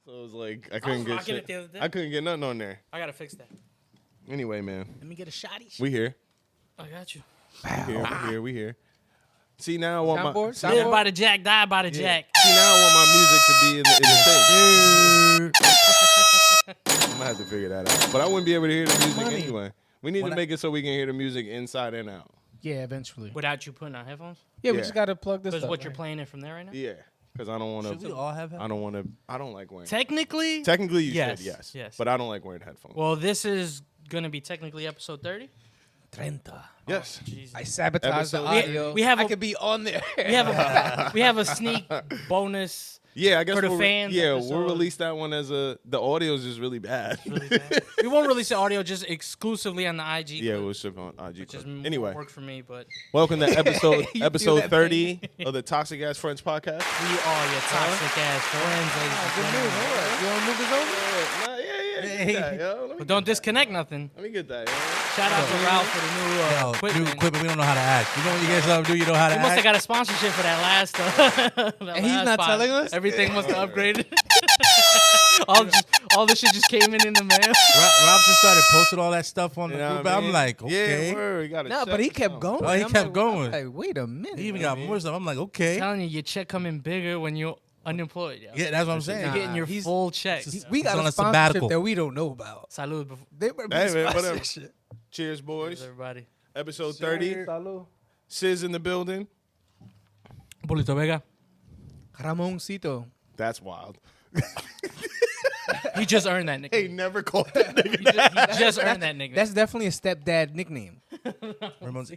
So it was like I couldn't get shit. I couldn't get nothing on there. I gotta fix that. Anyway, man. Let me get a shotty. We here. I got you. We here. See now I want my Live by the jack, die by the jack. See now I want my music to be in the thing. I'm gonna have to figure that out. But I wouldn't be able to hear the music anyway. We need to make it so we can hear the music inside and out. Yeah, eventually. Without you putting on headphones? Yeah, we just gotta plug this Because up. what you're playing it from there right now? Yeah. Because I don't want Should we all have to. I don't want to. I don't like wearing. Technically You yes, should. Yes. yes. But I don't like wearing headphones. Well, this is gonna be technically episode 30. 30. Yes. Jesus. I sabotaged the Episode- audio. We have I a- could be on there. we have a sneak bonus. Yeah, I guess For the we'll fans Yeah, episode. we'll release that one as a. The audio is just really bad. Really bad. We won't release the audio just exclusively on the IG. Yeah, clip, we'll ship on IG. which is clip. more anyway, work for me, but welcome to episode You episode feel that 30 of the Toxic Ass Friends podcast. we are your toxic ass friends, ladies and Good move. gentlemen. All right. You want to move this over? Yeah. Get that, yo. Let me But get don't that. disconnect nothing. Let me get that. Yo. Shout out to Ralph for the new Yo, new equipment. equipment. We don't know how to act. You know when you get something to do, you know how to We act. must have got a sponsorship for that last. And he's not telling us? Everything must have upgraded. all the shit just came in the mail. Ralph just started posting all that stuff on the You know group. what I I'm mean? like, okay. Yeah, word, we gotta No, check but he this kept out. going. Oh, he I'm kept like, going. I'm like, wait a minute. He even got more stuff. I'm like, okay. Telling you, your check coming bigger when you're unemployed. Yo. Yeah, that's what I'm saying. You're getting your he's- full check. We got He's on a a sponsorship sabbatical. that we don't know about. Salud, before They better be Hey, man, whatever. sponsorship. Cheers, boys. everybody. Episode 30. Salud. Sis in the building. Polito Vega. Ramoncito. That's wild. He just earned that Hey, nickname. never called that nigga. He just earned that nickname. That's definitely a stepdad nickname. Ramon's-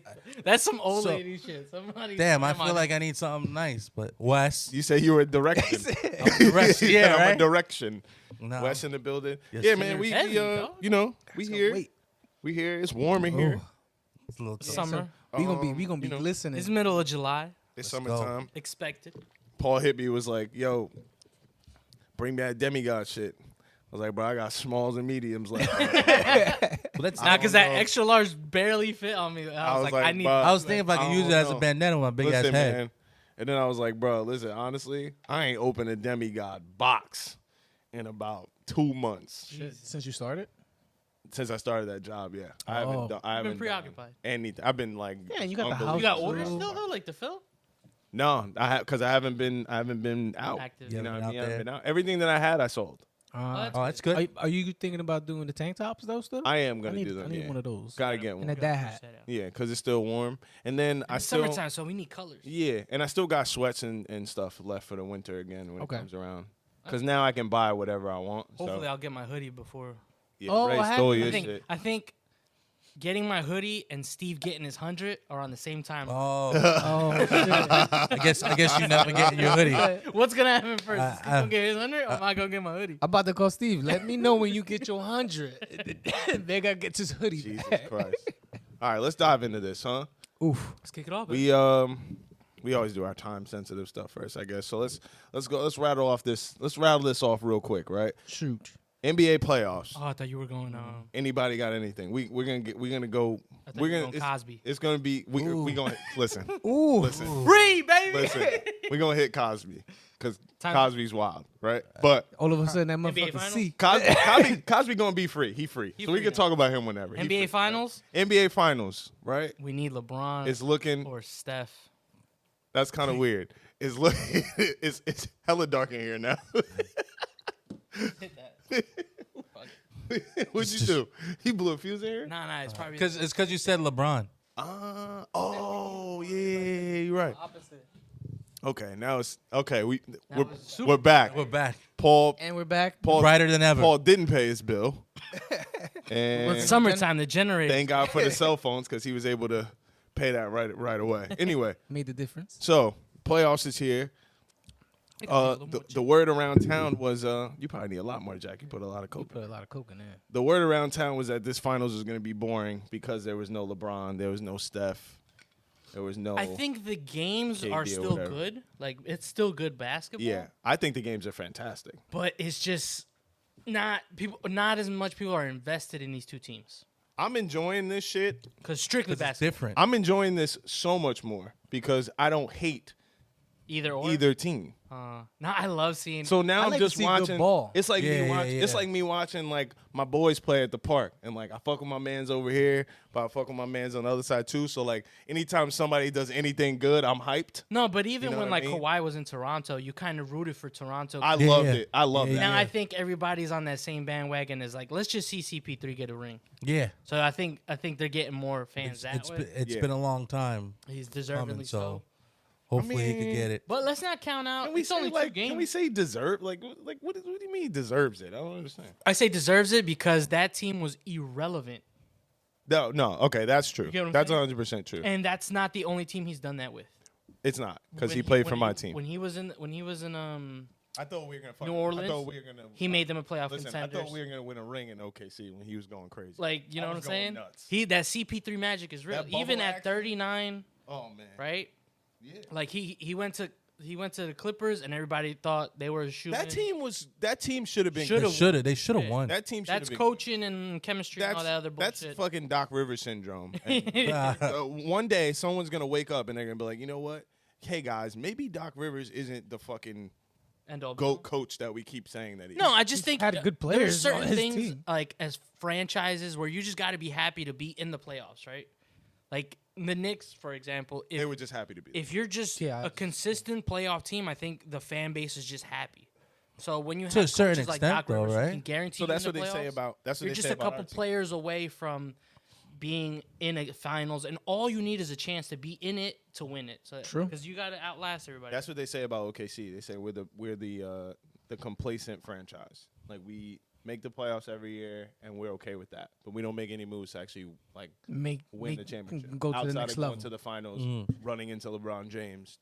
That's some old So- lady shit. Somebody. Damn, I feel like I need something nice. But Wes. You say you were a direction. Direction, yeah, I'm a right? direction. No. West in the building. Yes, yeah, sir. man. We Heavy, dog. you know, we So here. wait. We here. It's warm in here. It's a little tough. Summer. We gonna be you know, listening. It's middle of July. It's Let's summertime. Expected. Paul hit me, was like, "Yo, bring that demigod shit." I was like, "Bro, I got smalls and mediums left." Let's Nah, because don't that know. extra large barely fit on me. I was like, I need. bro, I was thinking if I could I use it don't as a know. bandana on my big ass listen, head. man. And then I was like, "Bro, listen, honestly, I ain't opened a demigod box in about 2 months Since you started? since I started that job." Yeah, I Oh. haven't done. I You've been haven't preoccupied. done anything. I've been like, Yeah, and you got the unbelievable. You got House orders Ooh. still though, like the fill? No, because I haven't been out. Active. You Yeah, know been what I mean? out I haven't there. been out. Everything that I had, I sold. that's Oh, that's good. Are you thinking about doing the tank tops though still? I am gonna need, do them. I need yeah. one of those. Gotta get one. And a dad hat. Yeah, because it's still warm. And then I It's still. summertime, so we need colors. Yeah, and I still got sweats and stuff left for the winter again when Okay. it comes around. Because now I can buy whatever I want. Hopefully, so, I'll get my hoodie before. yeah, Oh, Ray I had- stole I your I shit. think getting my hoodie and Steve getting his 100 are on the same time. Oh, Oh, shit. I guess you never get your hoodie. What's gonna happen first? Is Steve I- gonna get his 100, or am I gonna get my hoodie? I'm about to call Steve. Let me know when you get your 100. Vega gets his hoodie Jesus back. Christ. All right, let's dive into this, huh? Oof. Let's kick it off. baby. We always do our time sensitive stuff first, I guess. So let's go. Let's rattle this off real quick, right? Shoot. NBA playoffs. Oh, I thought you were going. Anybody got anything? We're gonna go. I thought We're you were gonna. going Cosby. It's gonna be. We gonna listen. Ooh. Listen. Free, baby. Listen. We're gonna hit Cosby because Time- Cosby's wild, right? But All of a sudden, that NBA motherfucker finals? see. Cosby gonna be free. He free. So we free can now. talk about him whenever. He NBA free. Finals. NBA Finals, right? We need LeBron It's looking. or Steph. That's kind of weird. It's look. It's hella dark in here now. Hit that. What'd you do? He blew a fuse in here. Nah, it's probably Because you said LeBron. Oh yeah, you're right. opposite. Okay, now it's okay. We're it's super- we're back. We're back. Paul And we're back. Brighter than ever. Paul didn't pay his bill, and It's summertime. The generator. thank God for the cell phones because he was able to pay that right away. Anyway, Made the difference. so playoffs is here. The word around town was you probably need a lot more, Jack. You put a lot of coke. Put a lot of coke in there. The word around town was that this finals was going to be boring because there was no LeBron, there was no Steph, there was no. I think the games KD are or still whatever. good. Like it's still good basketball. Yeah, I think the games are fantastic. But it's just not as much people are invested in these two teams. I'm enjoying this shit. Because strictly It's basketball. different. I'm enjoying this so much more because I don't hate Either or. either team. No, I love seeing. So now I I'm like to just see good watching. ball. It's like Yeah, me yeah, watch. It's yeah. like me watching like my boys play at the park, and like I fuck with my mans over here, but I fuck with my mans on the other side too. So like anytime somebody does anything good, I'm hyped. no, but even know when what I like mean? Kawhi was in Toronto, you kind of rooted for Toronto. I Yeah, loved yeah. it. I love Yeah, that. now I think everybody's on that same bandwagon. Is like, let's just see CP3 get a ring. Yeah. So I think they're getting more fans that way. It's Yeah. been a long time He's deservedly coming, so. so hopefully he could get it. But let's not count out. Can we It's say only 2 like? games. Can we say deserve? Like what do you mean deserves it? I don't understand. I say deserves it because that team was irrelevant, No. Okay, that's true. get what I'm That's saying? 100% true. and that's not the only team he's done that with. It's not because When he played for when my team. When he was in I thought we were gonna. New Orleans, I thought we were gonna. he made them a playoff Listen, I contenders. thought we were gonna win a ring in OKC when he was going crazy. Like, you know I what I'm was going saying? nuts. That CP3 magic is real. That bubble Even at action. 39, Oh man. right? Yeah. Like he went to the Clippers and everybody thought they were shooting. That team should have been. Should've- They should have Yeah. won. That team should have That's been. coaching and chemistry and all that other That's bullshit. fucking Doc Rivers syndrome. And, one day, someone's gonna wake up and they're gonna be like, you know what? Hey guys, maybe Doc Rivers isn't the fucking And all GOAT coach that we keep saying that he is. No, I just think had good there's players on certain his things team. like as franchises where you just got to be happy to be in the playoffs, right? Like the Knicks, for example. They were just happy to be. If you're just Yeah. a consistent playoff team, I think the fan base is just happy. So when you have To a certain coaches like extent, Doc though, Rivers who right? can guarantee So you that's in what the they say playoffs, about. That's what you're they just say a about couple our team. players away from being in a finals, and all you need is a chance to be in it to win it. So, True. because you got to outlast everybody. That's what they say about OKC. They say we're the complacent franchise. Like we make the playoffs every year, and we're okay with that. But we don't make any moves to actually like win the championship. Go to Outside the next of going level. to the finals, running into LeBron James.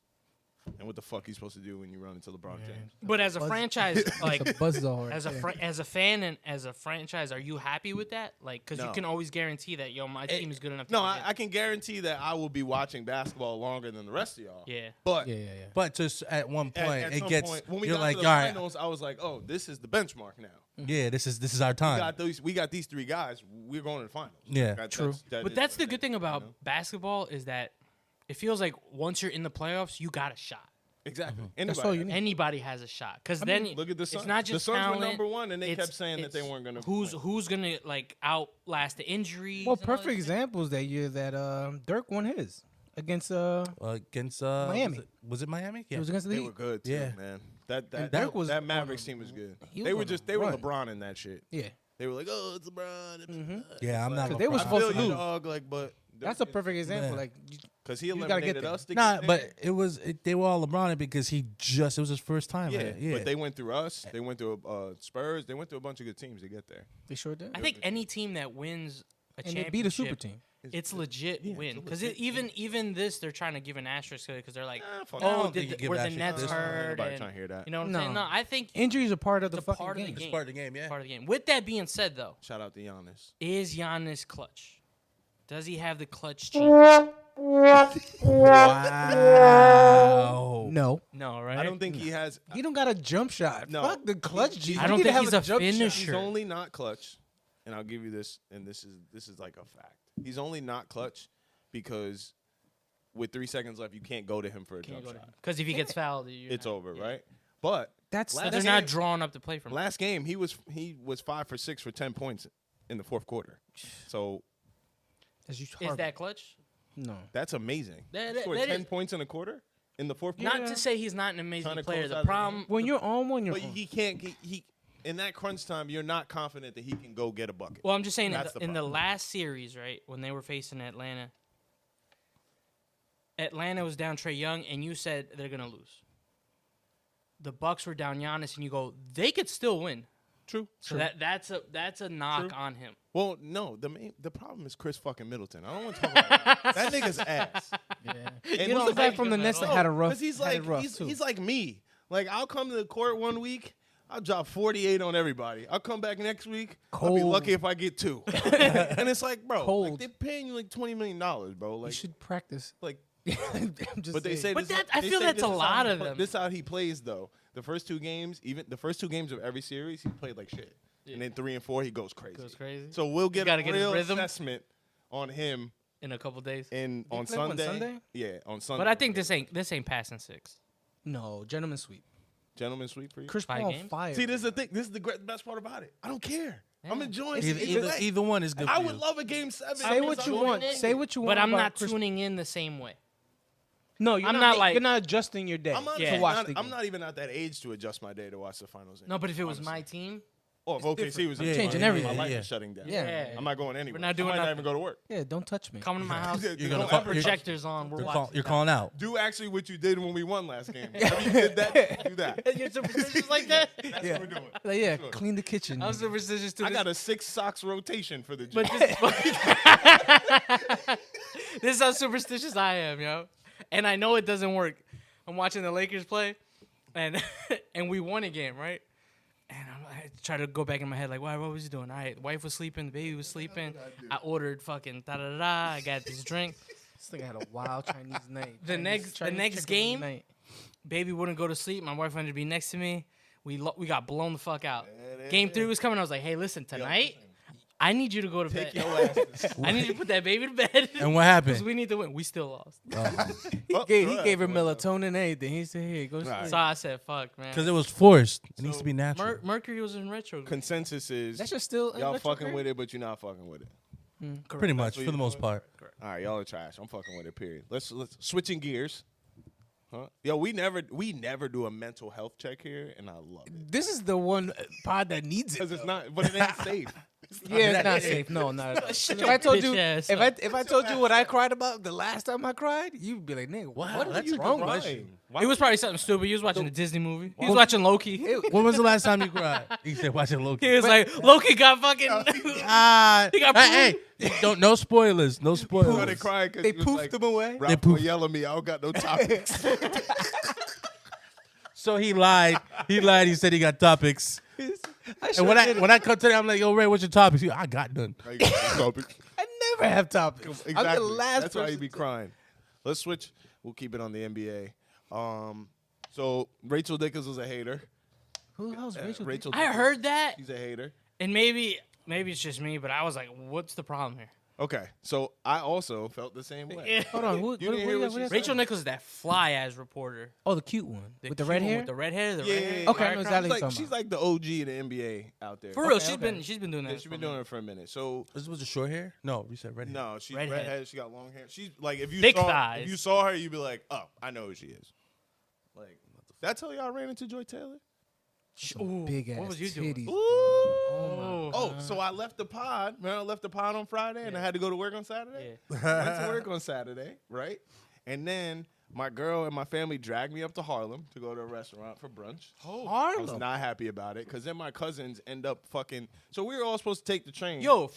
And what the fuck he's supposed to do when you run into LeBron James? but as a franchise, like It's a buzzsaw right as a there. as a fan and as a franchise, are you happy with that? Like, because you No. can always guarantee that my team is good enough. No, to I can guarantee that I will be watching basketball longer than the rest of y'all. Yeah. But Yeah. But just at one point, at it some gets point, when we you're got like, to the all right, finals, I was like, oh, this is the benchmark now. yeah, this is our time. We got these three guys. We're going to the finals. Yeah. True. But that's the good thing about basketball is that it feels like once you're in the playoffs, you got a shot. Exactly. That's all you need. Anybody has a shot because I then mean, look at the Suns. it's not just the Suns talent. were number one, and they it's- kept saying that they it's weren't going to. Who's gonna like outlast the injuries? Well, and all perfect that shit. examples that year that Dirk won his against Against Miami. Was it Miami? Yeah. it was against the They Heat. were good too, Yeah. man. That Dirk was that on Mavericks a- team was good. he was They were on a just they were run. LeBron in that shit. Yeah, They were like, oh, it's LeBron. Yeah, I'm not. They were LeBron. I supposed feel to you, lose. dog. Like, but that's a perfect example. Yeah. Like because he you gotta get eliminated there. us. To Nah, get but there. they were all LeBron because it was his first time. Yeah, at it. Yeah. but they went through us. They went through Spurs. They went through a bunch of good teams to get there. they sure did. I think any team that wins a And they championship, beat a super team. it's legit Yeah, win it's a because legit even this they're trying to give an asterisk to it because they're like, fuck I oh, don't think you give were an the asterisk Nets to this. hurt? Nobody And, trying to hear that. you know what I'm No. saying? No, I think Injuries are part of the It's a fucking part of the game. game. It's part of the game. Yeah. part of the game. With that being said, though, Shout out to Giannis. is Giannis clutch? Does he have the clutch gene? Wow. No, No, right? I don't think he has. he don't got a jump shot. No. Fuck the clutch G. I You don't need to think have he's a a jump shot. finisher. He's only not clutch, and I'll give you this, and this is like a fact. He's only not clutch because with 3 seconds left, you can't go to him for a jump shot. Because if he gets fouled, It's over, right? But That's Last They're game- not drawing up the play from him. last game he was 5 for 6 for 10 points in the fourth quarter. So that's Is horrible. that clutch? No. that's amazing. That- He scored that 10 is- points in a quarter in the fourth quarter. Not to say he's not an amazing Trying to player. close The out the problem, When you're on one, you're But on. he can't. He in that crunch time, you're not confident that he can go get a bucket. well, I'm just saying That's the in the problem. last series, right, when they were facing Atlanta, Atlanta was down Trae Young, and you said they're gonna lose. The Bucks were down Giannis, and you go, they could still win. True. So that's a knock True. on him. Well, no. The problem is Chris fucking Middleton. I don't want to talk about that. That nigga's ass. Yeah. And You know, who's the guy from the Nets that had a rough. Because he's had like it rough he's, too. he's like me. Like I'll come to the court one week, I'll drop 48 on everybody. I'll come back next week. I'll be Cold. lucky if I get 2. And it's like, bro, like, Cold. they're paying you like $20 million, bro. you Like, should practice. like. I'm just But they say saying. But this that- is- I they feel say that's this a is how lot he of them. This is how he plays though. The first 2 games, even the first 2 games of every series, he played like shit. And then 3 and 4, he goes crazy. Goes crazy. So we'll get a gotta get his real rhythm. assessment on him in a couple days. on play on Sunday. Sunday? Yeah, on Sunday. But I think this ain't passing 6. No, gentleman sweep. Gentleman sweep for you. Chris 5 Paul games? fire. See, this is the thing. This is the best part about it. I don't care. I'm enjoying it. Either one is good. I for would you. love a game 7. Say what you want. Say what you want. But I'm about not Chris- tuning in the same way. No, you're I'm not. not like- You're not adjusting your day I'm not, Yeah. to watch the I'm game. not even at that age to adjust my day to watch the finals. No, but if it was my team, Oh, if OKC was Yeah, changing my everything. life Yeah. is shutting down. Yeah. I'm not going anywhere. We're not doing I might not nothing. even go to work. Yeah, don't touch me. come to my house. You're gonna Don't call- ever Projectors on. We're You're, watching. you're calling out. do actually what you did when we won last game. If you did that, do that. You're superstitious like that. That's Yeah. what we're doing. Like, yeah, Sure. clean the kitchen. I'm superstitious too. I got a 6 socks rotation for the gym. But this is how superstitious I am, yo. And I know it doesn't work. I'm watching the Lakers play, and and we won a game, right? And I try to go back in my head, like, what was he doing? All right, the wife was sleeping, the baby was sleeping. I ordered fucking da-da-da-da. I got this drink. This thing had a wild Chinese night. The next chicken game, night. baby wouldn't go to sleep. My wife wanted to be next to me. We got blown the fuck out. Game 3 was coming. I was like, hey, listen, tonight, I need you to go to bed. Take your ass to I need you to put that baby to bed. And what Because happened? we need to win. We still lost. Oh, He go gave her ahead. melatonin and everything. He said, "Here, go Right. sleep." So I said, fuck, man. Because it was forced. It needs to be natural. Mercury was in retro. Consensus is That's just still y'all fucking with it, but you're not fucking with it. Pretty much, what for the you're most doing? part. All right, y'all are trash. I'm fucking with it. Period. Let's switching gears. Huh? Yo, we never do a mental health check here, and I love it This is the one pod that needs it. because it's not, but it ain't safe. Yeah, it's not safe. No, not at all. Shut If your I told you, bitch ass if up. I told you what I cried about the last time I cried, you'd be like, "Nigga, what What is are you wrong with you?" crying? Why It was probably something stupid. He was watching a Disney movie. He was watching Loki. When was the last time you cried? He said, watching Loki. He was like, Loki got fucking. Ah, He got hey, don't, no spoilers. No you spoilers. started crying because They poofed him away. Ralph They will poofed- yell at me. I don't got no topics. So he lied. He lied. He said he got topics. And when I come to him, I'm like, yo, Ray, what's your topics? He, I got none. I got no topics. I never have topics. Exactly. I'm the last That's why person. you be crying. Let's switch. We'll keep it on the NBA. So Rachel Dickens was a hater. Who the hell's Rachel? Rachel I heard that, she's a hater. and maybe it's just me, but I was like, what's the problem here? Okay, so I also felt the same way. Hold on. Who, didn't hear what she said? Rachel Nichols is that fly ass reporter. Oh, the cute one with the cute red one hair. With the red hair. The Yeah, red yeah, hair. yeah. Okay, I know exactly what you're She's talking like the OG of the NBA out there. For real, Okay. she's been doing that. Yeah, she's been doing it for a minute. So This was a short hair? No, you said red hair. no, she's Redhead. redhead. She got long hair. She's like if you Thick saw thighs. if you saw her, you'd be like, oh, I know who she is. Like, did I tell y'all I ran into Joy Taylor? Ooh, Big ass what was you doing? titties. Oh, Oh, so I left the pod. Remember, I left the pod on Friday, and I had to go to work on Saturday. Yeah. Went to work on Saturday, right? And then my girl and my family dragged me up to Harlem to go to a restaurant for brunch. I was Harlem. not happy about it because then my cousins end up fucking. So we were all supposed to take the train. Yo,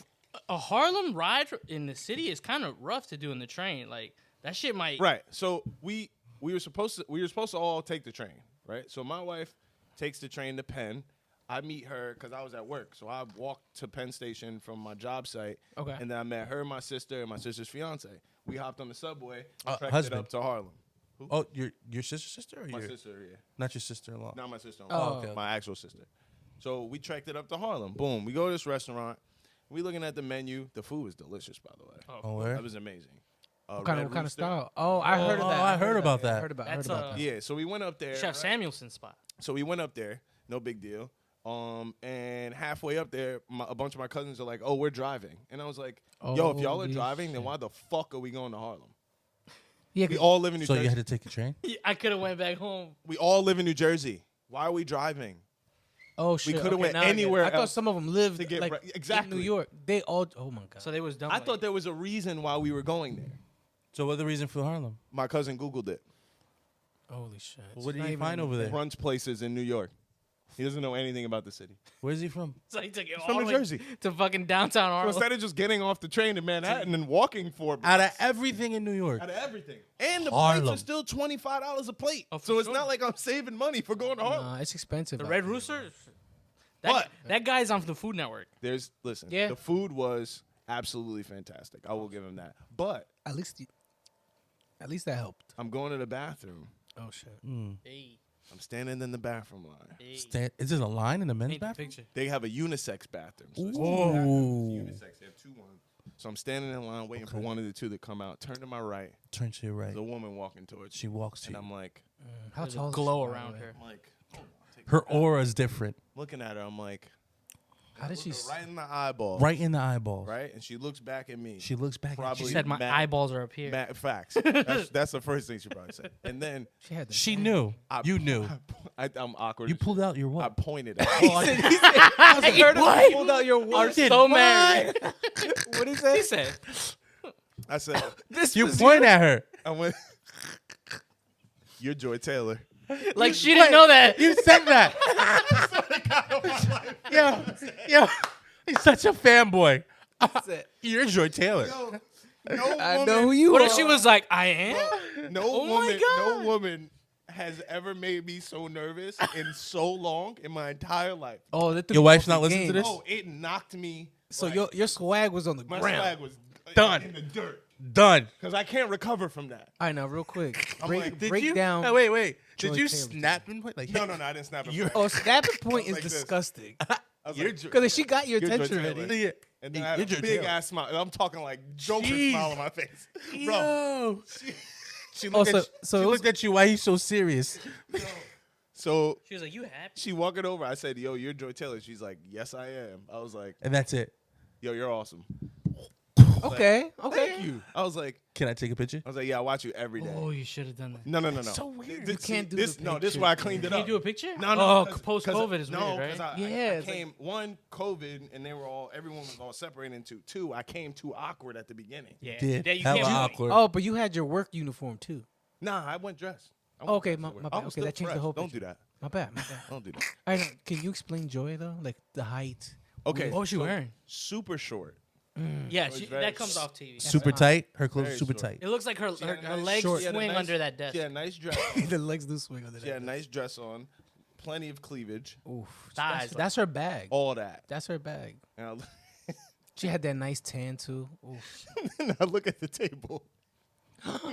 a Harlem ride in the city is kind of rough to do in the train. Like that shit might. Right. So we were supposed to all take the train, right? So my wife takes the train to Penn. I meet her because I was at work, so I walked to Penn Station from my job site. Okay. And then I met her, my sister, and my sister's fiance. We hopped on the subway, and trekked it husband. up to Harlem. Oh, your sister or My your sister, yeah, not your sister-in-law? not my sister. Oh, okay. My actual sister. So we trekked it up to Harlem. Boom. We go to this restaurant. We looking at the menu. The food was delicious, by the way. Oh, where? That was amazing. What kind Red of Rooster. style? Oh, I heard of Oh, that. I heard about that. I heard about That's that. Yeah. So we went up there. Chef right? Samuelson's spot. So we went up there, no big deal. And halfway up there, a bunch of my cousins are like, "Oh, we're driving," and I was like, "Yo, if y'all are Holy driving, then why the fuck are we going to Harlem? Yeah, We all live in New So Jersey. you had to take the train? I could have went back home. We all live in New Jersey. Why are we driving? oh shit. coulda went now I get it. anywhere I thought else some of them lived to get like right- in exactly. New York. They all. Oh my god. So they was dumb. I thought there was a reason why we were going there. So what's the reason for Harlem? My cousin Googled it. Holy shit. What did Not he even- find over there? Brunch places in New York. He doesn't know anything about the city. Where's he from? So he took it from all New the way Jersey. to fucking downtown So Harlem. instead of just getting off the train in Manhattan and walking for Out of everything in New York. out of everything, and the Harlem. plates are still $25 a plate. Oh, for so it's sure. not like I'm saving money for going to Harlem. Nah, it's expensive. The out Red there. Rooster. But- That guy's on the Food Network. Listen, Yeah. the food was absolutely fantastic. I will give him that. But At least that helped. I'm going to the bathroom. Oh shit. Hey, I'm standing in the bathroom line. hey. Is there a line in the men's Paint the bathroom? picture. They have a unisex bathroom. So it's Whoa. unisex. They have two ones. So I'm standing in line waiting for one of the two to come out. Turn to my right. Turn to your right. There's a woman walking towards me. She walks to And you. I'm like, How There's a tall is glow she, by the around way? her. I'm like, hold on, take Her a breath. aura is different. Looking at her, I'm like, How did look she? her right in the eyeball, Right in the eyeballs. right, and she looks back at me. She looks back at Probably you. She said my mad- eyeballs are up here. Facts. That's the first thing she probably said. And then She had. The She knew. You knew. I'm awkward. You pulled out your I what? pointed at her. I heard him pulled out your Are wallet. so mad. What he say? He said, I said, You point at her. I went, you're Joy Taylor. like she didn't know that. You said that. Yo, he's such a fanboy. You're Joy Taylor. No I woman, know who you What are. if she was like, I am? no Oh my woman, God. no woman has ever made me so nervous in so long in my entire life. Oh, that threw Your you wife's off not the listening to game. this? Oh, it knocked me. So like, your swag was on the my ground. swag was Done. in the dirt Done. because I can't recover from that. All right, now real quick, I'm break, like, Did break you? down. No, wait. Joy Did you Taylor. snap and point? Like, No, I didn't snap it. You're- Oh, snapping point is like this. disgusting. I was You're like, Joy- Because if she got your You're Joy attention Taylor. already, Yeah. and then I had You're a Joy big Taylor. ass smile. I'm talking like Joker Jeez. smile on my face, bro. Yo. She Oh, looked, so- at, so she it was- looked at you. Why are you so serious? So She was like, you happy? she walking over. I said, "Yo, you're Joy Taylor." She's like, "Yes, I am." I was like, And that's it. "Yo, you're awesome." okay. Thank you. I was like, Can I take a picture? "Yeah, I watch you every day." Oh, you should have done that. No. So weird. This, You can't do this. the No, this is picture. why I cleaned it Can up. you do a picture? No, Oh, 'cause- post 'cause COVID is no, weird, 'cause right? Yeah, I it's like- came one COVID, and everyone was all separated into two. I came too awkward at the beginning. Yeah. Did. Yeah, you Hella can't do it. awkward. Oh, but you had your work uniform too. Nah, I went dressed. I went Okay, dressed my to work. bad. I was Okay, still that changed the fresh. whole Don't do picture. that. My bad. Don't do that. All right, can you explain Joy though, like the height? Okay. What was she wearing? Super short. Yeah, was she, very- that comes off TV. Super tight. Her clothes Very are super short. tight. It looks like her She had a her nice- legs short- she had a swing nice- under that desk. She had a nice dress. The legs do swing under She had a that. nice dress on, plenty of cleavage, Oof. Thighs, That's her bag. all that. That's her bag. And She had that nice tan too. Oof. and I look at the table.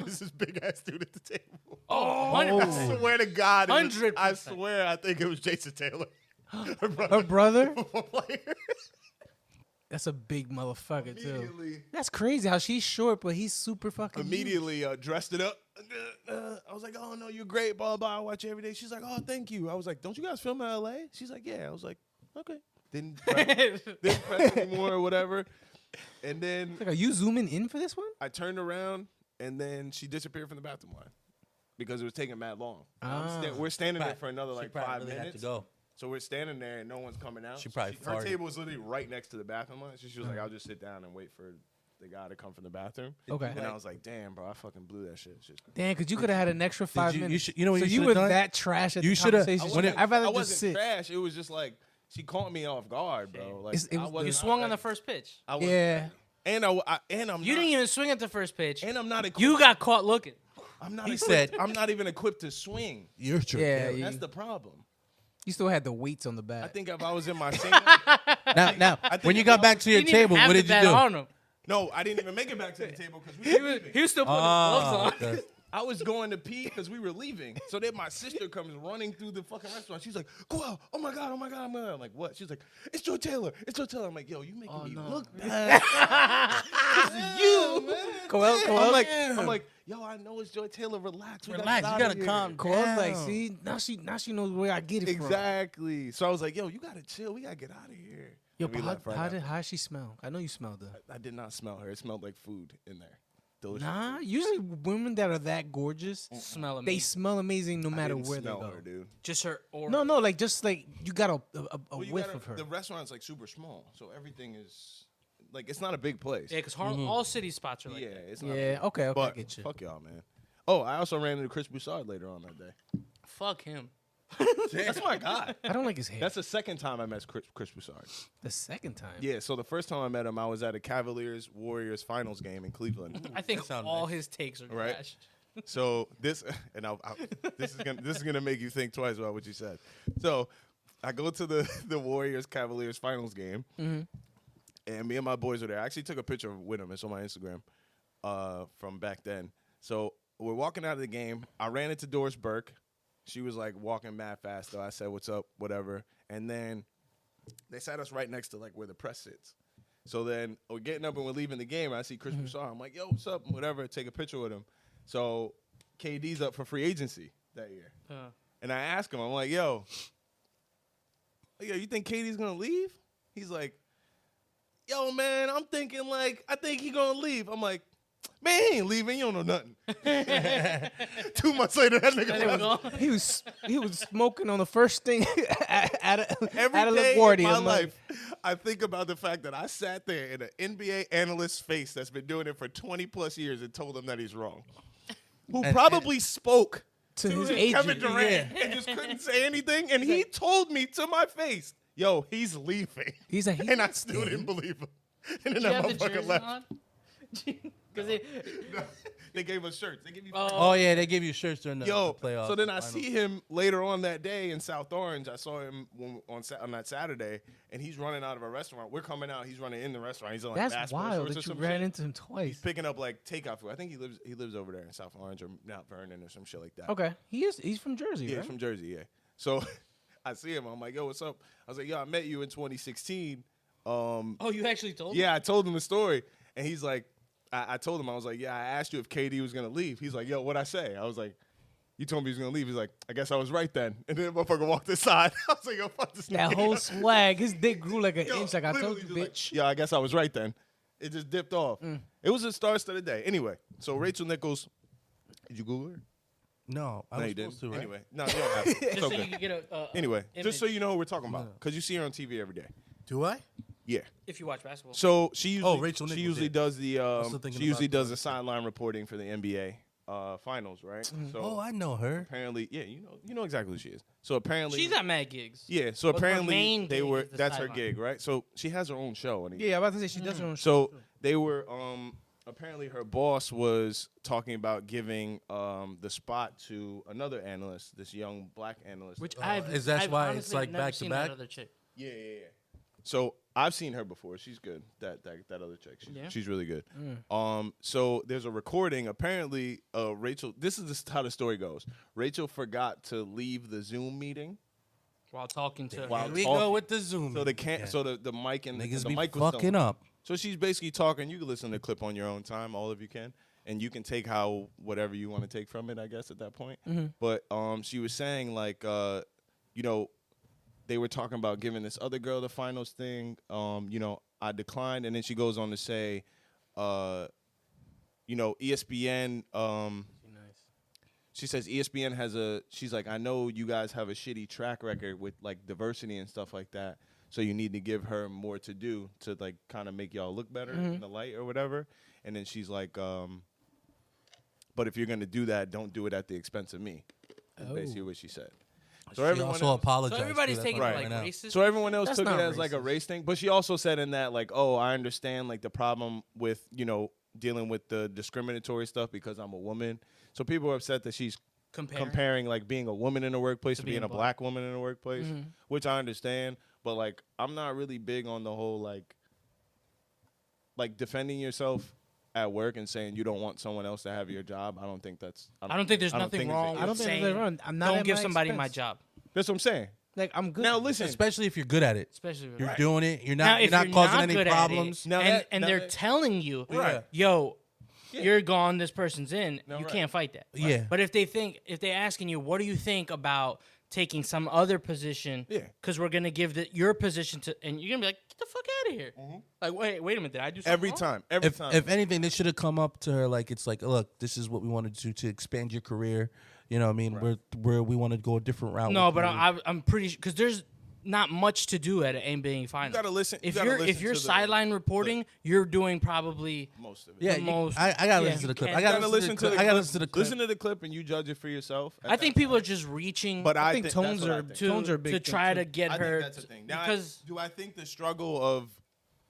This is big ass dude at the table. Oh, I 100%. swear to God, I 100%. swear, I think it was Jason Taylor. Her Her brother? player. That's a big motherfucker too. Immediately, That's crazy how she's short, but he's super fucking. huge. immediately dressed it up. I was like, "Oh no, you're great." Blah blah. I watch you every day. She's like, "Oh, thank you." I was like, "Don't you guys film in LA?" She's like, "Yeah." I was like, "Okay." Didn't press anymore or whatever. And then Like, are you zooming in for this one? I turned around, and then she disappeared from the bathroom line because it was taking mad long. We're standing there for another like 5 minutes. So we're standing there, and no one's coming out. She probably her farted. table was literally right next to the bathroom line. So she was like, "I'll just sit down and wait for the guy to come from the bathroom." Okay. And I was like, "Damn, bro, I fucking blew that shit." Damn, because you could have had an extra 5 you- you minutes. should- you know what so you you should've were done? that trash at You the shoulda- conversation. when it- I'd rather I just wasn't sit. trash. It was just like she caught me off guard, bro. Like It I was- wasn't You swung on the ready. first pitch. I wasn't Yeah. ready. And I'm You not, didn't even swing at the first pitch. and I'm not equipped. You got caught looking. I'm not He equipped. said- I'm not even equipped to swing. You're Joy Yeah, Taylor. you- That's the problem. You still had the weights on the I back. think if I was in my single, Now, think when you if got I back was- to your He didn't even table, have what the did you bat do? on him. no, I didn't even make it back to the table because we He were was, leaving. he was still putting his gloves on. okay. I was going to pee because we were leaving. So then my sister comes running through the fucking restaurant. She's like, "Koel, oh my God, oh my God, oh my God." I'm like, "What?" She's like, "It's Joy Taylor. It's Joy Taylor." I'm like, "Yo, you making me look bad." you, man. Koel, I'm like, "Yo, I know it's Joy Taylor. Relax. We Relax, gotta you get gotta outta here." calm Koel's like, down. see, now she knows where I get it from. Exactly. So I was like, "Yo, you gotta chill. We gotta get out of here." Yo, And we but left right how after. did she smell? I know you smelled her. I did not smell her. It smelled like food in there. Delicious. Nah, food. usually women that are that gorgeous, Smell they amazing. smell amazing no I matter didn't where they smell go. her, dude. Just her aura. No, like just like you got a Well, you whiff gotta- of her. The restaurant's like super small, so everything is like it's not a big place. Yeah, because all city spots are like Yeah, that. it's not. Yeah, big. okay, I But get you. fuck y'all, man. Oh, I also ran into Chris Broussard later on that day. Fuck him. That's my guy. I don't like his hair. That's the second time I met Chris Broussard. the second time. Yeah, so the first time I met him, I was at a Cavaliers Warriors finals game in Cleveland. I think That sound all nice. his takes are Right. trash. So this, and this is gonna make you think twice about what you said. So I go to the Warriors Cavaliers finals game, and me and my boys are there. I actually took a picture with him. It's on my Instagram from back then. So we're walking out of the game. I ran into Doris Burke. She was like walking mad fast though. I said, "What's up?" Whatever. And then they sat us right next to like where the press sits. So then we're getting up and we're leaving the game. I see Chris Broussard. I'm like, "Yo, what's up?" Whatever. Take a picture with him. So KD's up for free agency that year. Uh, And I asked him, I'm like, yo, you think Katie's going to leave? He's like, yo, man, I'm thinking, like, I think he going to leave. I'm like, man, he ain't leaving. You don't know nothing. 2 months later, that nigga left. He was smoking on the first thing at Every day LaGuardia, in my man. life, I think about the fact that I sat there in an NBA analyst's face that's been doing it for 20-plus years and told him that he's wrong. Who probably spoke to his Kevin agent. Durant and just couldn't say anything. And he told me to my face, yo, he's leaving. He's like, and I still didn't believe him. And then you that have the motherfucker jersey left. on? Because They gave us shirts. They give you Oh yeah, they give you shirts during the playoffs. so then I finals. see him later on that day in South Orange. I saw him on that Saturday, and he's running out of a restaurant. We're coming out. He's running in the restaurant. He's on like That's Bass Pro wild Shorts or that you some ran shit. into him twice. He's picking up like takeout food. I think he lives over there in South Orange or Mount Vernon or some shit like that. Okay, he's from Jersey, Yeah, right? he's from Jersey. Yeah. So I see him. I'm like, yo, what's up? I was like, yo, I met you in 2016. oh, you actually told me? Yeah, I told him the story, and he's like, I told him, I was like, yeah, I asked you if KD was gonna leave. He's like, yo, what'd I say? I was like, you told me he was gonna leave. He's like, I guess I was right then. And then the motherfucker walked inside. I was like, yo, fuck this That nigga. whole swag, his dick grew like an Yo, inch. Like I told literally you, just like, bitch. yeah, I guess I was right then. It just dipped off. It was a star-studded day. Anyway, so Rachel Nichols, did you Google her? No, I No, was you didn't. supposed to, right? Anyway, no, you don't have to. It's Just so okay. you could get a Anyway, just so image. you know what we're talking about, because you see her on TV every day. Do I? Yeah. if you watch basketball. So she usually, Rachel she Nichols, usually yeah. does the still thinking she usually about does the sideline reporting for the NBA finals, right? So Oh, I know her. apparently, yeah, you know exactly who she is. So apparently, She's got mad gigs. yeah. So But her apparently main they gig were is the that's her sideline. gig, right? So she has her own show. And Yeah, I'm about to say she does her own so they were apparently her boss was talking about giving the spot to another analyst, this young black analyst. Which is that I've why it's honestly like never back to seen back? That other chick. yeah. So I've seen her before. She's good. That other chick. She's really good. So there's a recording. Apparently, Rachel. This is just how the story goes. Rachel forgot to leave the Zoom meeting. While talking to While her. We talking. go with the Zoom. So the can Yeah. so the mic and Niggas the be mic was fucking done. up. So she's basically talking. You can listen to the clip on your own time. All of you can, and you can take whatever you want to take from it. I guess at that point. But she was saying like they were talking about giving this other girl the finals thing. I declined, and then she goes on to say, ESPN. She says ESPN has she's like, I know you guys have a shitty track record with like diversity and stuff like that. So you need to give her more to do to like kind of make y'all look better in the light or whatever. And then she's like, but if you're going to do that, don't do it at the expense of me. That's basically what she said. So She everyone also else, apologized. So everybody's too. taking That's it why like I know. racist. so everyone else That's took it not as like a racist. race thing. But she also said in that like, oh, I understand like the problem with, dealing with the discriminatory stuff because I'm a woman. So people are upset that she's comparing like being a woman in the workplace to being a black woman in the workplace, which I understand. But like, I'm not really big on the whole like defending yourself at work and saying you don't want someone else to have your job. I don't think that's. I don't think there's nothing it's- wrong I don't with think saying, there's wrong. I'm not don't at give my somebody my expense. job. That's what I'm saying. Like I'm good. Now listen, Especially if you're good at it. Especially with You're right. doing it. You're Now, not. if You're not you're causing not any good at problems. it, Now and that- they're that- telling you, Right. yo, you're gone, this person's in, you right. can't fight that. Yeah. But if they're asking you, what do you think about taking some other position? Yeah. Because we're gonna give your position to, and you're gonna be like, get the fuck out of here. Like, wait a minute, did I do something every wrong? time, every time. If anything, they should have come up to her like it's like, look, this is what we wanted to expand your career. You know what I mean? Where we want to go a different route. No, with but you. I'm pretty sure because there's not much to do at an NBA final. You gotta listen. If you gotta you're listen if you're to the- sideline reporting, you're doing probably most of it. Yeah, the most- I gotta yeah, listen to the you clip. can't- I You gotta gotta listen to the clip. I gotta listen to the clip. Listen to the clip and you judge it for yourself. I think people are just reaching. But I think think tones that's what I are think. tones are a big to thing, try too. to get I her think that's the thing. Now, because do I think the struggle of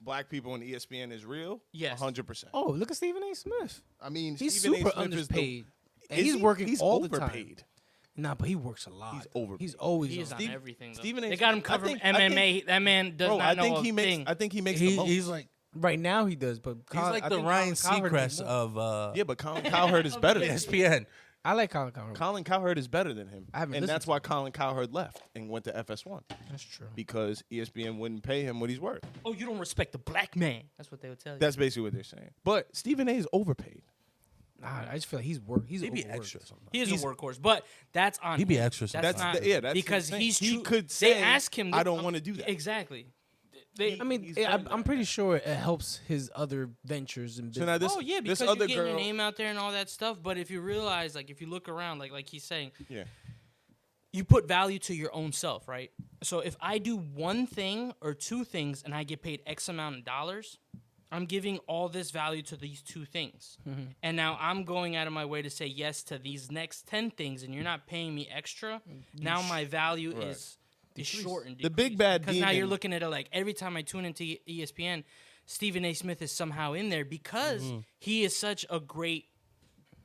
black people in ESPN is real? Yes. 100%. Oh, look at Stephen A. Smith. I mean, He's Stephen A. super Smith is the- underpaid. And Is he's he? working He's all the overpaid. time. Nah, but he works a lot. He's though. overpaid. He's always he's on. on everything. Though. Stephen A. They got him I covering think- I think- MMA. That man does Bro, not I know think a he makes. thing. I think he makes the most. He's like right now he does, but He's like the Ryan Seacrest of yeah, but Colin Cowherd is better than him. ESPN. I like Colin Cowherd. Colin Cowherd is better than him, I haven't and listened that's to why Colin Cowherd left and went to FS1 That's true. because ESPN wouldn't pay him what he's worth. Oh, you don't respect the black man. That's what they would tell you. That's basically what they're saying. But Stephen A. is overpaid. I just feel like he's He'd be overworked. extra sometimes. He is a workhorse, but that's on. He'd be him. extra That's sometimes. not that's because the thing. he's He true. could They say, ask him. I don't want to do that. Exactly. They, I mean, He's done I'm that. pretty sure it helps his other ventures and So business. now this, oh yeah, this because other you're getting girl, your name out there and all that stuff. But if you realize, like, if you look around, like he's saying, yeah, you put value to your own self, right? So if I do one thing or two things and I get paid X amount of dollars, I'm giving all this value to these two things. And now I'm going out of my way to say yes to these next 10 things, and you're not paying me extra. Now my value is shortened. The big bad Because now you're demon- looking at it like every time I tune into ESPN, Stephen A. Smith is somehow in there because he is such a great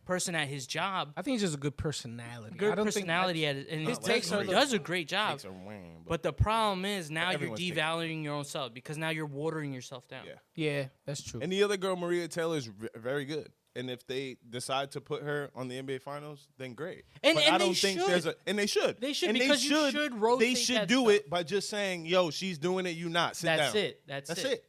person at his job. I think he's just a good personality. I Good don't personality at it, and his takes he are does a great job. takes are wham, but But the problem is now you're everyone's takes- devaluing your own self because now you're watering yourself down. yeah. Yeah, that's true. And the other girl, Maria Taylor, is very good. And if they decide to put her on the NBA Finals, then great. And- but and I they don't think should. there's a, and they should. They should, and because you should rotate They should that do stuff. it by just saying, "Yo, she's doing it. You not. Sit That's down." it. That's it.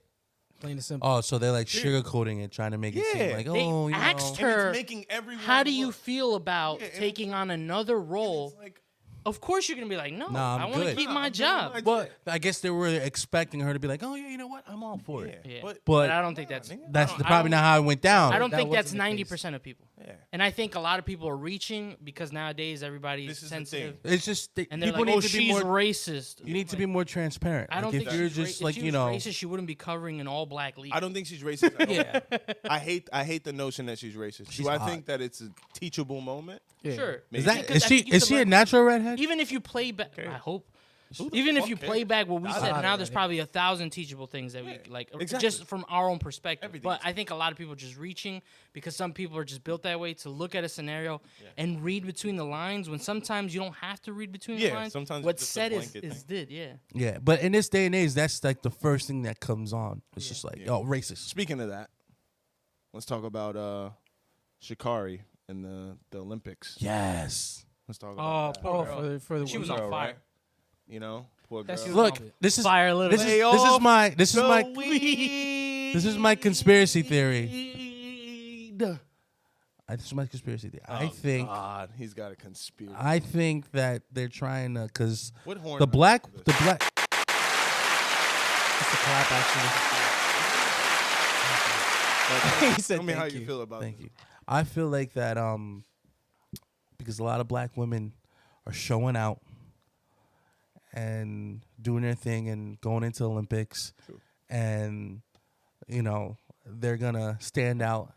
Plain and simple. Oh, so they're like sugarcoating it, trying to make it seem Yeah. like, They oh, you asked know. And her, it's making everyone how do you look- feel about Yeah, and taking on another role? It's like, Of course you're going to be like, no, Nah, I'm I want to good. keep Nah, my I'm doing job. my But I guess they were expecting her to be like, oh, yeah, you know what? I'm all for yeah. it. Yeah. But, But But I don't think that's... that's I don't- probably not how it went down. I don't That think that's wasn't the case. 90% of people. yeah. And I think a lot of people are reaching because nowadays everybody's This is the sensitive. thing. It's just And they're people like, oh, need to be she's more. racist. You need to be more transparent. I don't Like, think if you're she's just ra- like if she you was know. racist, she wouldn't be covering an all-black league. I don't think she's racist. At all. Yeah. I hate the notion that she's racist. She's Do I hot. think that it's a teachable moment? Yeah. Sure. Maybe. Is that Because is I she think you is could she a learn- natural redhead? Even if you play back, I hope. Who the Even if fuck you cares? play back what we That's said, not now it, there's I think. probably 1,000 teachable things that we like, exactly. just from our own perspective. Everything But is I think a lot of people are just reaching because some people are just built that way to look at a scenario and read between the lines. When sometimes you don't have to read between the Yeah, lines. sometimes it's what's just a said is blanket did. Yeah. Yeah, but in this day and age, that's like the first thing that comes on. It's just like, oh, racist. Speaking of that, let's talk about Shikari and the Olympics. Yes. Let's talk Oh, about that. poor Oh, girl. for the She was Girl, on fire. right? You know, poor girl. That's your- Look, this is Fire a little this bit. is Lay this is off my This is my conspiracy theory. This is my conspiracy theory. I think God, he's got a conspiracy. that they're trying to because What horn? the black. It's a clap, actually. He said, Tell me how "Thank you you." feel about Thank this. you. I feel like that because a lot of black women are showing out and doing their thing and going into Olympics, True. and you know they're gonna stand out,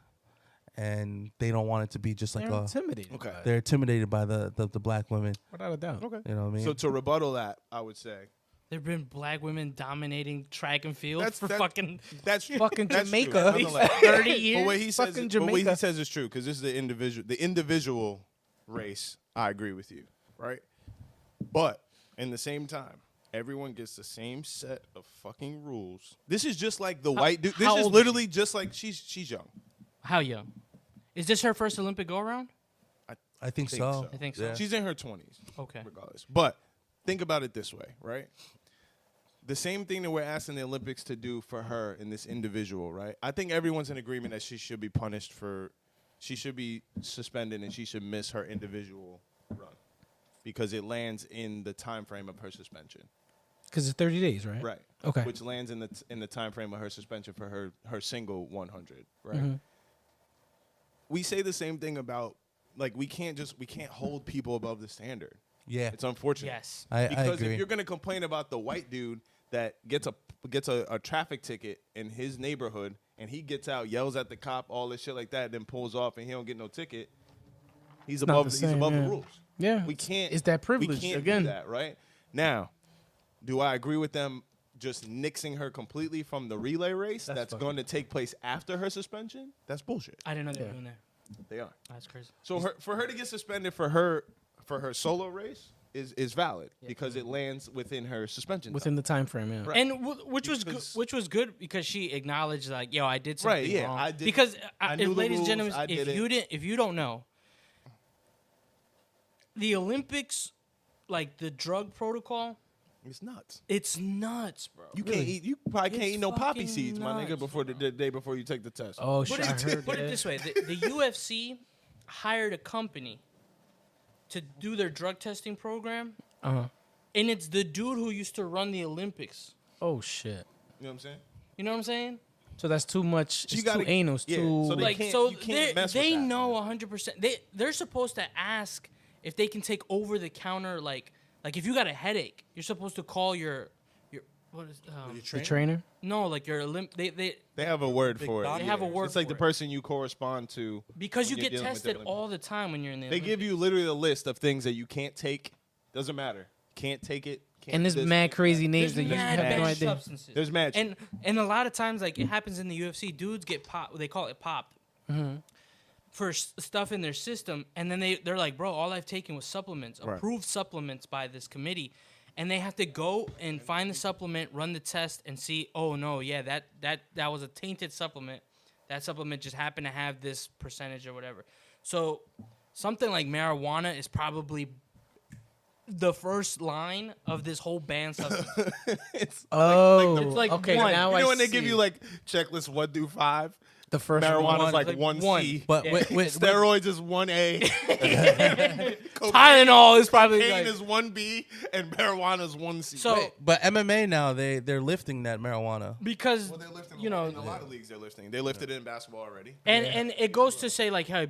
and they don't want it to be just like They're a. intimidated. Okay. by it, They're intimidated by the black women. without a doubt. Okay. You know what I mean? So to rebuttal that, I would say There've been black women dominating track and field That's- for that- fucking that's true. Fucking That's true. Jamaica. Nonetheless. 30 years. But what he says, Fucking but what he Jamaica. says is true because this is the individual race. I agree with you, right? But in the same time, everyone gets the same set of fucking rules. This is just like the white dude. This how is old is literally just like she's young. How young? Is this her first Olympic go around? I think so. I think so. Yeah. She's in her 20s. Okay. Regardless. But think about it this way, right? The same thing that we're asking the Olympics to do for her in this individual, right? I think everyone's in agreement that she should be punished she should be suspended and she should miss her individual run because it lands in the time frame of her suspension. Because it's 30 days, right? Right. Okay. Which lands in the time frame of her suspension for her single 100, right? Mm-hmm. We say the same thing about like we can't hold people above the standard. Yeah. It's unfortunate. Yes. I Because agree. if you're gonna complain about the white dude that gets a traffic ticket in his neighborhood and he gets out, yells at the cop, all this shit like that, then pulls off and he don't get no ticket, he's not above the he's same, above yeah. the rules. Yeah. We can't. It's that privilege We can't again. do that, right? Now, do I agree with them just nixing her completely from the relay race that's fucking- going to take place after her suspension? That's bullshit. I didn't know they were Yeah. doing that. They are. That's crazy. So for her to get suspended for her solo race is valid because it lands within her suspension. Within the time frame, yeah. Right. And which was Because- which was good because she acknowledged like, yo, I did something Right, yeah, wrong. I did- Because I knew if the ladies and rules, gentlemen, I did it. if you don't know, the Olympics, like the drug protocol, It's nuts. It's nuts, bro. You can't eat. You probably can't It's eat no poppy fucking seeds, my nigga, nuts, before the day before you take the test. Oh Put shit! I heard it that. this way: the UFC hired a company to do their drug testing program, Uh-huh. and it's the dude who used to run the Olympics. Oh shit! You know what I'm saying? You know what I'm saying? So that's too much. So you It's gotta- too anal. It's yeah, too so they Like can't- so, you can't mess with they that, know man. 100%. They're supposed to ask if they can take over the counter. Like if you got a headache, you're supposed to call your what is the trainer. no, like your they They have a word for it. They have a word It's like for the it. person you correspond to. because when you you're get dealing with the tested all the time when you're in the. They give you literally a list of things that you can't take. Doesn't matter. Can't take it. Can't And do there's this, mad can't do crazy that. names that There's you mad have no bad idea. substances. There's match. And a lot of times, like it happens in the UFC, dudes get popped. They call it popped for stuff in their system, and then they're like, bro, all I've taken was supplements, Right. approved supplements by this committee, and they have to go and find the supplement, run the test, and see, oh no, yeah, that was a tainted supplement. That supplement just happened to have this percentage or whatever. So something like marijuana is probably the first line of this whole ban substance. Oh, it's like okay. one. Now you I know when they see. give you like checklist 1 through 5, the first marijuana's one. like like 1C, one. But Yeah. with steroids is 1A, Tylenol is probably cocaine like, is 1B, and marijuana is 1C. so but MMA now they're lifting that marijuana. because Well, they're lifting you know, in a lot of leagues. They're lifting. They lifted it in basketball already. and it goes to say like, hey,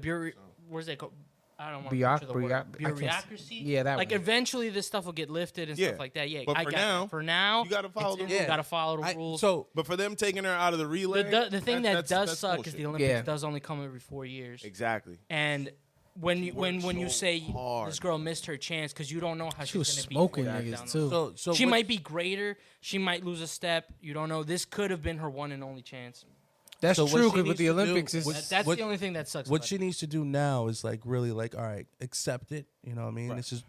where's that called? I don't want to butcher the word. I can't see- Bureaucracy. yeah, that like one. eventually this stuff will get lifted and Yeah. stuff like that. Yeah, But I for got now, that. For now, you gotta follow the you rules. gotta follow the rules. So But for them taking her out of the relay, the thing that does that's suck is bullshit. the Olympics Yeah. does only come every 4 years. Exactly. And when you worked you so say hard. this girl missed her chance because you don't know how She was she's gonna smoking be before niggas, down the too. road. so She what- might be greater. She might lose a step. You don't know. This could have been her one and only chance. That's So what true she because with needs the to do- Olympics, it's That's what- the only thing that sucks. what about she it. needs to do now is like really like, all right, accept it. You know what I mean? Right. This is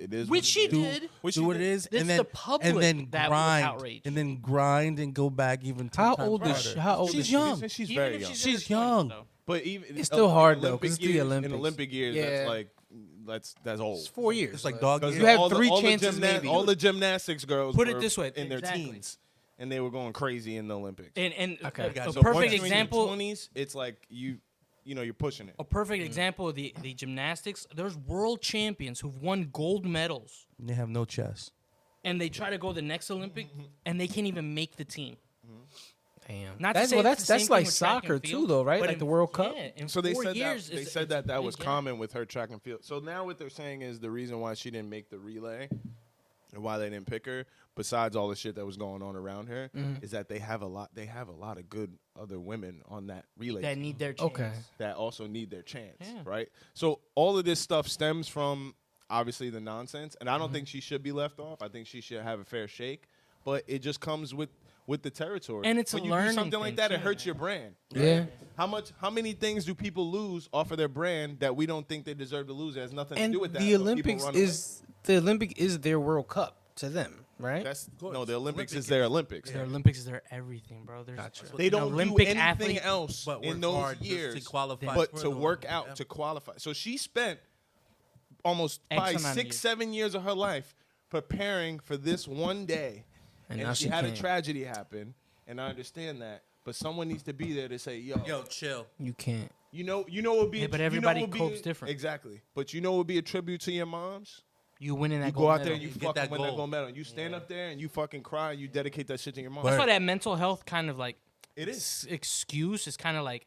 It is Which what she it is. did. Which do she what it did. is, It's and then the public and then that was grind, outraged. and then grind and go back even. 10 How times old is harder. she? How old She's is she? young. She's Even very if young. she's in her She's 20s, young. though. But even It's still hard, though, Olympic 'cause it's the years- Olympics. In Olympic years, Yeah. that's like that's old. It's 4 years. It's like dog Because years. You have all the- three all the chances, maybe. All the gymnastics girls Put it were this way, in their exactly. teens, and they were going crazy in the Olympics. And Okay. a Gotcha. So perfect once you're in your example. 20s, it's like you're pushing it. A perfect example of the gymnastics. There's world champions who've won gold medals, They have no chest. and they try to go the next Olympic, and they can't even make the team. Damn. Not to That's say well, it's the that's same like thing with track and soccer field, too, though, right? but Like in- the World Cup. yeah, in So they 4 said years, that they it's said a that was big gap. common with her track and field. So now what they're saying is the reason why she didn't make the relay and why they didn't pick her, besides all the shit that was going on around her, is that they have a lot of good other women on that relay that team need their chance. Okay. that also need their chance, Yeah. right? So all of this stuff stems from obviously the nonsense, and I don't think she should be left off. I think she should have a fair shake, but it just comes with the territory. And it's a when you learning do something like thing, that, it too, hurts man. your brand. Yeah. How many things do people lose off of their brand that we don't think they deserve to lose? It has nothing And to do with that. the but people Olympics run is their World Cup to them, right? away. The Olympics is their Olympics. Their Olympics is their everything, bro. There's They an don't Olympic do anything athlete. else But in work those hard just years to qualify but for to the work Olympics. out Yeah. to qualify. So she spent almost X probably amount of 6, years. 7 years of her life preparing for this one day, And now and she she had a can't. tragedy happen. And I understand that, but someone needs to be there to say, "Yo, chill. You can't. you know, what would be." Yeah, but you know everybody what would be copes different. Exactly, but you know, what would be a tribute to your moms. You winning that You gold go out medal. there and you You get fucking that win that gold. gold medal. And you stand up there and you fucking cry and you dedicate that shit to your mom. That's Word. why that mental health kind of like It is. excuse is kind of like,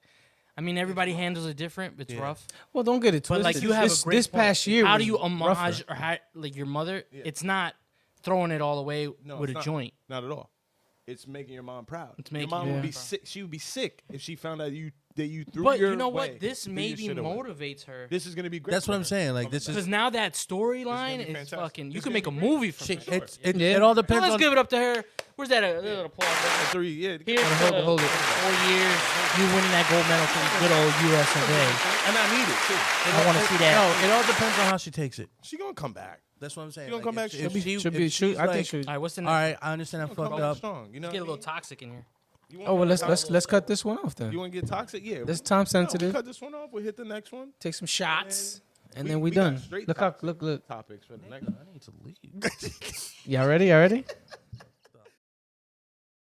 I mean, everybody handles it different. But it's Yeah. rough. Well, don't get it But twisted. like you have this, a great this point. past year. How was do you homage rougher. or how, like your mother? Yeah. It's not throwing it all away No, with it's a not. joint. Not at all. It's making your mom proud. It's Your making mom your would mom be proud. sick. She would be sick if she found out that you threw But your you know way, what? This threw your maybe shit away. motivates her. This is gonna be great. That's for what I'm her. saying. Like this Because is now that storyline be is fantastic. fucking. You It's can gonna make a be great. movie from shit, it. it all depends Let's on give it up to her. Where's that? A little applause. Right? 3, yeah. Here's Hold it, to hold it. 4 years. You winning that gold medal for the good old US of A. And I need it too. I want to see that. No, it all depends on how she takes it. She gonna come back. That's what I'm saying. You gonna come back, if she'll be- Should be if shoot. she's I think like, should. All right, what's the all next? right, I understand I Come fucked back up. strong. You know. Get a what I little mean? toxic in here. You want Oh well, that let's cut this one off then. You want to get toxic? Yeah. That's time No, sensitive. cut this one off. We'll hit the next one. Take some shots. then we got done. straight Look. topics for the next. I need to leave. Y'all ready?